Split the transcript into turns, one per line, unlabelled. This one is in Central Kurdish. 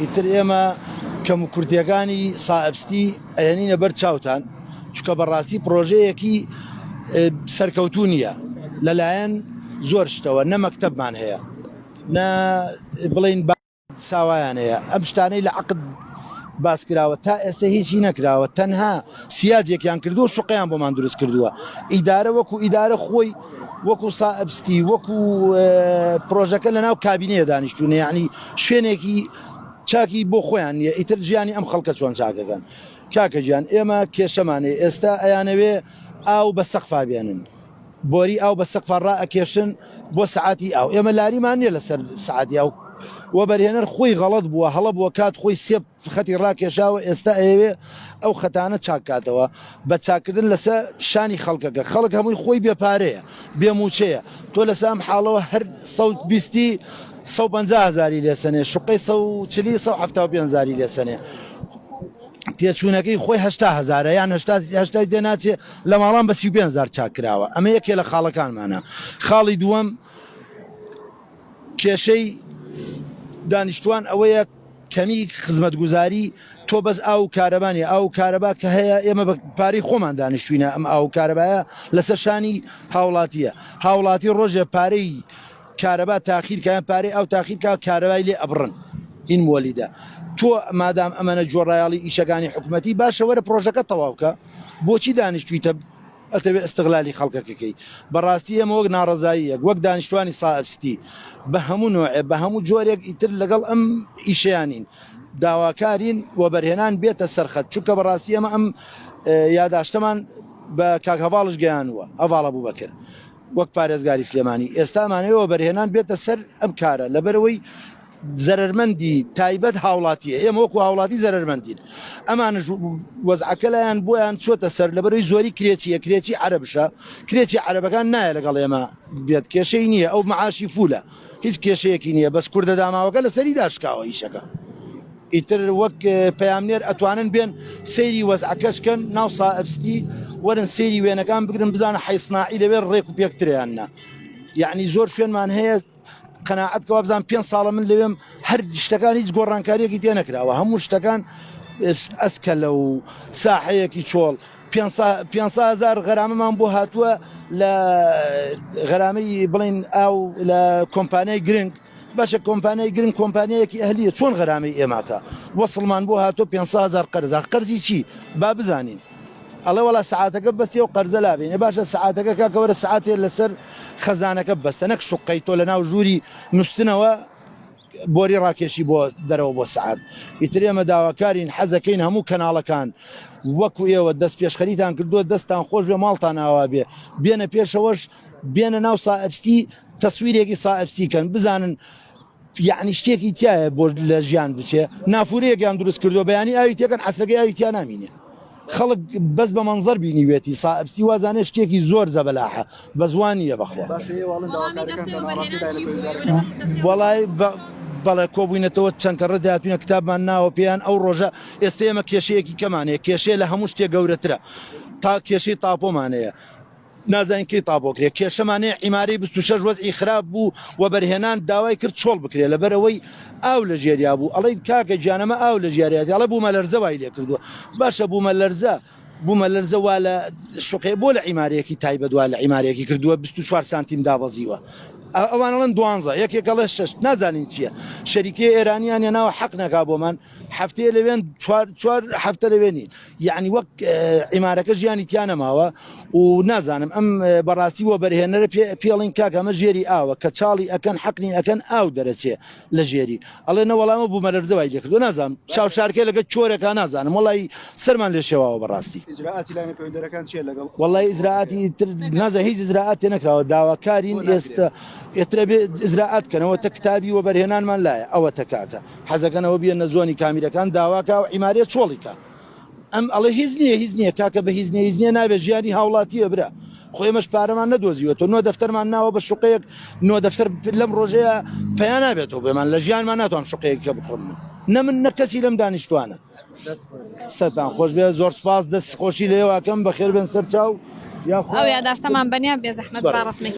ئیتر ئێمە کەم و کورتیەکانی سائبستی ئەێنینە بەر چاوتان چکە بەڕاستی پرۆژەیەکی سەرکەوتوو نییە لەلایەن زۆر شتەوە نە مەکتەبمان هەیە نە بڵین ساوایان هەیە ئەم شتانەی لە عقد باس کراوە تا ئێستا هیچی نەکراوە تەنها سیاجێکیان کردووە شوقیان بۆمان دروست کردووە ئیدارە وەکو ئیدارە خۆی وەکو سائبستی وەکو پرۆژەکە لە ناو کابینەیە دانیشتوونە یعنی شوێنێکی چاکی بۆ خۆیان نیە ئیتر ژیانی ئەم خەڵکە چۆن چاکەکەن کاکە گیان ئێمە کێشەمانێ ئێستا ئەیانەوێ ئاو بە سەقفا بێنن بۆری ئاو بە سەقفا ڕائەکێشن بۆ سعاتی ئاو ئێمە لاریمان نییە لەسەر سعاتی ئاو وەبەرهێنەر خۆی غەڵەت بووە هەڵە بووە کات خۆی سێ خەتی ڕاکێشاوە ئێستا ئەوێ ئەو خەتانە چاکاتەوە بە چاکردن لەسەر شانی خەڵکەکە خەڵک هەمووی خۆی بێپارەیە بێموچەیە تۆ لەسەر ئەم حاڵەوە هەر 150,000 لێسەنێ شوقەی 175,000 لێسەنێ تێچوونەکەی خۆی 80,000 یان 80 دێ ناچێ لە ماڵان بە 35,000 چاکراوە ئەمە یەکێ لە خاڵەکانمانە خاڵی دووەم کێشەی دانیشتوان ئەوەیە کەمی خزمەتگوزاری تۆ بەس ئاو کارەبانی ئاو کارەبا کە هەیە ئێمە بە پارەی خۆمان دانیشتوینە ئەم ئاو کارەبایە لەسەر شانی هاوڵاتیە هاوڵاتی ڕۆژێ پارەی کارەبا تاخیرکەیان پارەی ئەو تاخیرکە کارەبای لێ ئەبڕن این وەلیدە تۆ مادام ئەمەنە جۆڕایاڵی ئیشەکانی حکوومەتی باشە وەرە پرۆژەکە تەواوکە بۆچی دانیشتویتە ئەتەوێت ئستغلالی خەڵکەکەکەی بەڕاستی ئێمە وەک ناڕزاییەک وەک دانیشتوانی سائبستی بە هەموو نوعێ بە هەموو جۆرێک ئیتر لەگەڵ ئەم ئیشیانین داواکارین وەبەرهێنان بێتە سەرخەت چونکە بەڕاستی ئەمە ئەم یاداشتەمان بە کاک هەڤاڵش گەیانوە هەڤاڵە بوو بەکرد وەک پارێزگاری سلێمانی ئێستامانەوە وەبەرهێنان بێتە سەر ئەم کارە لەبەرەوەی زەرمەندی تایبەت هاوڵاتیە ئێمە وەکو هاوڵاتی زەرمەندین ئەمانە وەزعەکە لایەن بۆیان چۆتە سەر لەبەرەوەی زۆری کرێچیە کرێکی عەرەبشە کرێکی عەرەبەکان نایە لەگەڵ ئێمە بێت کێشەی نییە ئەو معاشی فولە هیچ کێشەیەکی نییە بەس کوردە داماوەکە لە سەری داشکاوە ئیشەکە ئیتر وەک پەیامنێر ئەتوانن بێن سەیری وەزعەکەشکەن ناو سائبستی وەرن سەیری وێنەکان بگرن بزانە حیسناعی لەوێ ڕێک و پێکتریاننا یعنی زۆر شوێنمان هەیە قەناعەتکەوە بزان 5 ساڵە من لەوێم هەر شتەکان هیچ گۆڕانکاریەکی تێ نەکراوە هەموو شتەکان ئەسکەلە و ساحەیەکی چۆڵ 500,000 غەرامەمان بۆ هاتووە لە غەرامەی بڵین ئاو لە کۆمپانیای گرنگ باشە کۆمپانیای گرنگ کۆمپانیایەکی ئەهلیە چۆن غەرامەی ئێماکە وەسڵمان بۆ هاتووە 500,000 قەرزی چی با بزانین ئەڵێ وەڵا سعاتەکە بەسێ و قەرزە لابێنێ باشە سعاتەکە کاکەوەرە سعاتێ لەسەر خەزانەکە بەستە نەک شوقەی تۆ لە ناو ژووری نووسنەوە بۆری ڕاکێشی بۆ دەرەوە بۆ سعات ئیتر ئێمە داواکارین حەزەکەین هەموو کەناڵەکان وەکو ئێوە دەست پێشخەریتان کردووە دەستان خۆش بێ ماڵتان ئاوا بێ بێنە پێشەوەش بێنە ناو سائبستی تەسویرێکی سائبستیکەن بزانن یعنی شتێکی تایە بۆ لە ژیان بچێ نافورەیەکیان دروست کردو بەیانی ئاوی تێکەن حەسرەکەی ئاویتیان نامینێ خەڵک بەس بە مەنزەر بینیوێتی سائبستی وازانێ شتێکی زۆر زەبەلاحە بە زوانیە بەخوا وەڵای بەڵێ کۆبووینەتەوە چەند کەڕە داهاتوینە کتابمان ناوە پێیان ئەو ڕۆژە ئێستا ئێمە کێشەیەکی کەمانەیە کێشەیە لە هەموو شتێک گەورەترە تا کێشەی تاپۆمانەیە نازانین کەی تاپۆکرێ کێشەمانەیە عیمارەی 26 وەزعی خراپ بوو وەبەرهێنان داوای کرد چۆڵ بکرێ لەبەرەوەی ئاو لە ژێریا بوو ئەڵێ کاکە گیانەمە ئاو لە ژیاریاتی ئەڵێ بوومە لەرزە وای لێ کردووە باشە بوومە لەرزە وا لە شوقێ بۆ لە عیمارەیەکی تایبەت وا لە عیمارەیەکی کردووە 24 سانتیم دابەزیوە ئەوانەڵەن 12 یەکێکەڵێ 6 نازانین چییە شەریکەی ئێرانیان ێناوە حەق نەکا بۆمان هەفتەیە لەوێن 4 هەفتە لەوێنین یعنی وەک عیمارەکە ژیانی تیان نەماوە و نازانم ئەم بەڕاستی وەبەرهێنەرە پێڵین کاکە ئەمە ژێری ئاوە کە چاڵی ئەکەن حەقنی ئەکەن ئاو دەرەچێ لە ژێری ئەڵێ نەوەڵامە بوومە لەرزە وای لێ کردووە نازانم چاوشارکێ لەگە چۆرێکا نازانم وەڵی سەرمان لێ شێواوە بەڕاستی وەڵی ئیجراعاتی تر نازە هیچ ئیجراعات تێ نەکراوە داواکارین ئێستا ئێترە بێ ئیجراعات کەنەوە تە کتابی وەبەرهێنانمان لایە ئەوە تەکاکە حەزەکەنەوە بێنە زۆنی کامیرەکان داواکە و عیمارەیە چۆڵیکە ئەم ئەڵێ هیچ نییە کاکە بە هیچ نییە نابێت ژیانی هاوڵاتیە برا خۆی ئێمەش پارەمان نەدۆزیوەوە نۆ دەفتەرمان ناوە بە شوقەیەک نۆ دەفتەر لەم ڕۆژەیە پەیان نابێتەوە بێمان لە ژیانمان ناتوان شوقەیەکە بکڕم نە من نە کەسی لەم دانیشتوانە سەتان خۆش بێ زۆر سپاس دەست خۆشی لێواکەم بەخێر بن سەر چاو
ئەو یاداشتەمان بەنیا بێ زەحمەت با ڕسمی